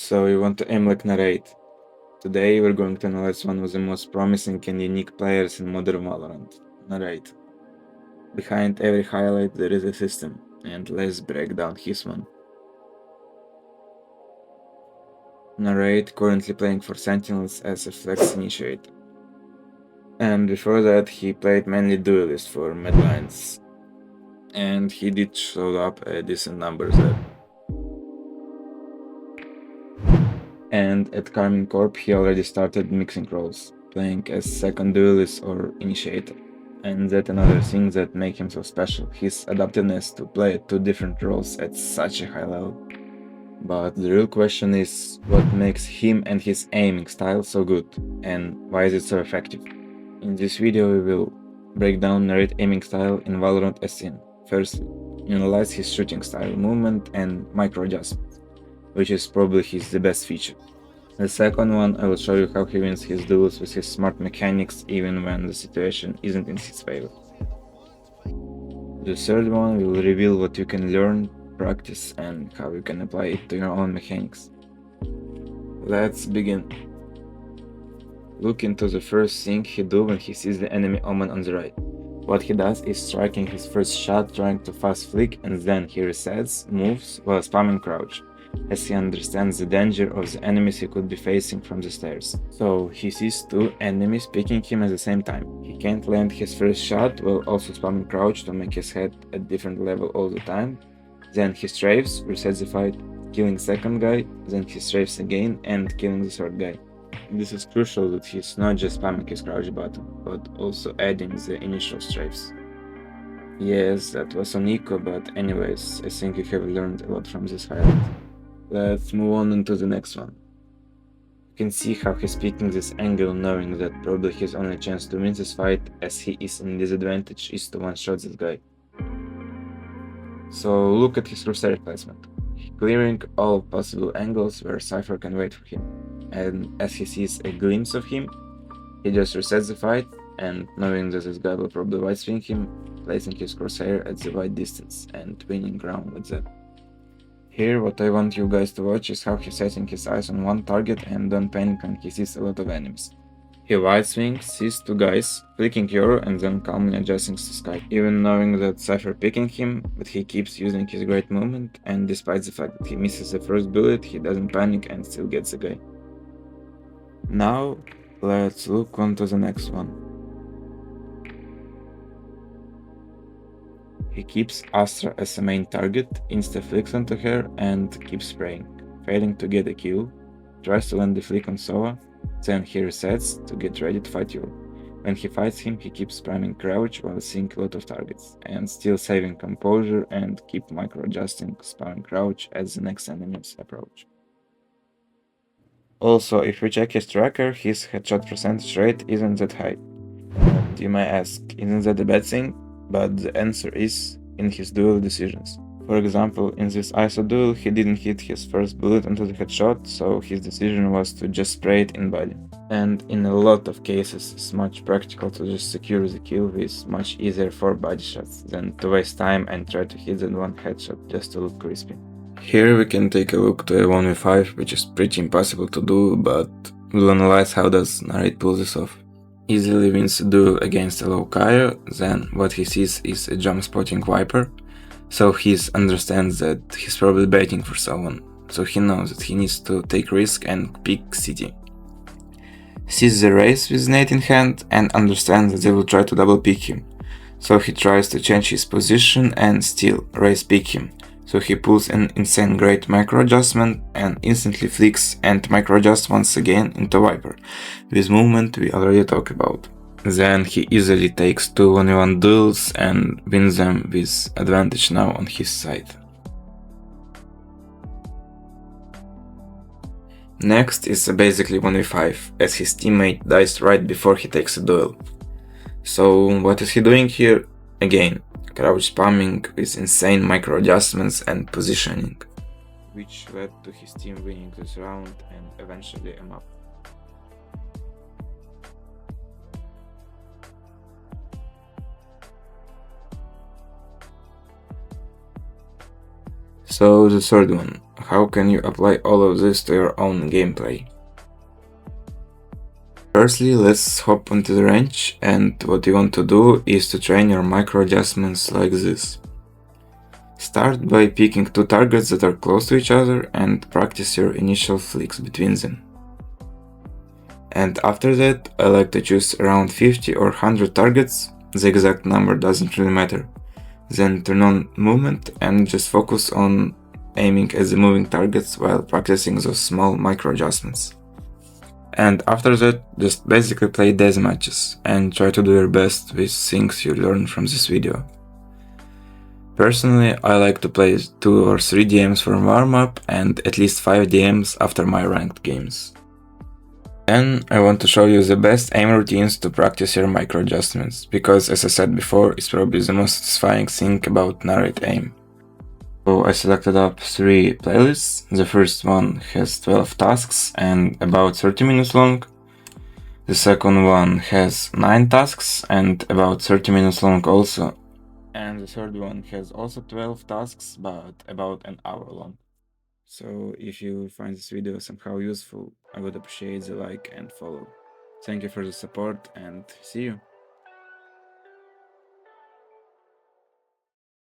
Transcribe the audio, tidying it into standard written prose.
So you want to aim like N4RRATE. Today we're going to analyze one of the most promising and unique players in modern Valorant, N4RRATE. Behind every highlight there is a system, and let's break down his one. N4RRATE currently playing for Sentinels as a flex initiator. And before that he played mainly duelist for Medlines. And he did show up a decent numbers there. And at Carmine Corp he already started mixing roles, playing as second duelist or initiator. And that's another thing that makes him so special, his adaptiveness to play two different roles at such a high level. But the real question is, what makes him and his aiming style so good, and why is it so effective? In this video we will break down N4RRATE aiming style in Valorant as seen. Firstly, analyze his shooting style, movement and micro adjustments, which is probably the best feature. The second one, I will show you how he wins his duels with his smart mechanics even when the situation isn't in his favor. The third one will reveal what you can learn, practice and how you can apply it to your own mechanics. Let's begin. Look into the first thing he do when he sees the enemy Omen on the right. What he does is striking his first shot, trying to fast flick, and then he resets, moves while spamming crouch, as he understands the danger of the enemies he could be facing from the stairs. So he sees two enemies picking him at the same time. He can't land his first shot while also spamming crouch to make his head at different level all the time. Then he strafes, resets the fight, killing second guy, then he strafes again and killing the third guy. This is crucial that he's not just spamming his crouch button, but also adding the initial strafes. Yes, that was on eco, but anyways, I think you have learned a lot from this highlight. Let's move on into the next one. You can see how he's picking this angle, knowing that probably his only chance to win this fight, as he is in disadvantage, is to one-shot this guy. So look at his crosshair placement, clearing all possible angles where Cypher can wait for him. And as he sees a glimpse of him, he just resets the fight, and knowing that this guy will probably white swing him, placing his crosshair at the right distance and winning ground with that. Here what I want you guys to watch is how he's setting his eyes on one target and don't panic when he sees a lot of enemies. He white swings, sees two guys, flicking Euro and then calmly adjusting to Sky, even knowing that Cypher picking him, but he keeps using his great movement, and despite the fact that he misses the first bullet, he doesn't panic and still gets the guy. Now, let's look onto the next one. He keeps Astra as a main target, insta-flicks onto her and keeps spraying, failing to get a kill, tries to land the flick on Sova, then he resets to get ready to fight Euro. When he fights him, he keeps spamming crouch while seeing a lot of targets, and still saving composure and keep micro-adjusting spamming crouch as the next enemies approach. Also, if we check his tracker, his headshot percentage rate isn't that high. And you might ask, isn't that a bad thing? But the answer is in his duel decisions. For example, in this ISO duel, he didn't hit his first bullet onto the headshot, so his decision was to just spray it in body. And in a lot of cases, it's much practical to just secure the kill with much easier 4 body shots than to waste time and try to hit that one headshot just to look crispy. Here we can take a look to a 1v5, which is pretty impossible to do, but we'll analyze how does N4RRATE pull this off. Easily wins a duel against a low Kaio, then what he sees is a jump spotting Viper, so he understands that he's probably baiting for someone, so he knows that he needs to take risk and pick CT. Sees the Raze with nade in hand and understands that they will try to double pick him, so he tries to change his position and still Raze pick him. So he pulls an insane great micro adjustment and instantly flicks and micro adjusts once again into Viper, with movement we already talked about. Then he easily takes 2 1v1 duels and wins them with advantage now on his side. Next is basically 1v5, as his teammate dies right before he takes a duel. So what is he doing here? Again, crouch spamming with insane micro adjustments and positioning, which led to his team winning this round and eventually a map. So the third one, how can you apply all of this to your own gameplay? Firstly, let's hop onto the range, and what you want to do is to train your micro adjustments like this. Start by picking two targets that are close to each other and practice your initial flicks between them. And after that, I like to choose around 50 or 100 targets, the exact number doesn't really matter. Then turn on movement and just focus on aiming at the moving targets while practicing those small micro adjustments. And after that, just basically play death matches and try to do your best with things you learn from this video. Personally, I like to play 2 or 3 games for warm-up and at least 5 games after my ranked games. Then I want to show you the best aim routines to practice your micro adjustments, because as I said before, it's probably the most satisfying thing about N4RRATE aim. So I selected up 3 playlists. The first one has 12 tasks and about 30 minutes long. The second one has 9 tasks and about 30 minutes long also. And the third one has also 12 tasks but about an hour long. So if you find this video somehow useful, I would appreciate the like and follow. Thank you for the support and see you!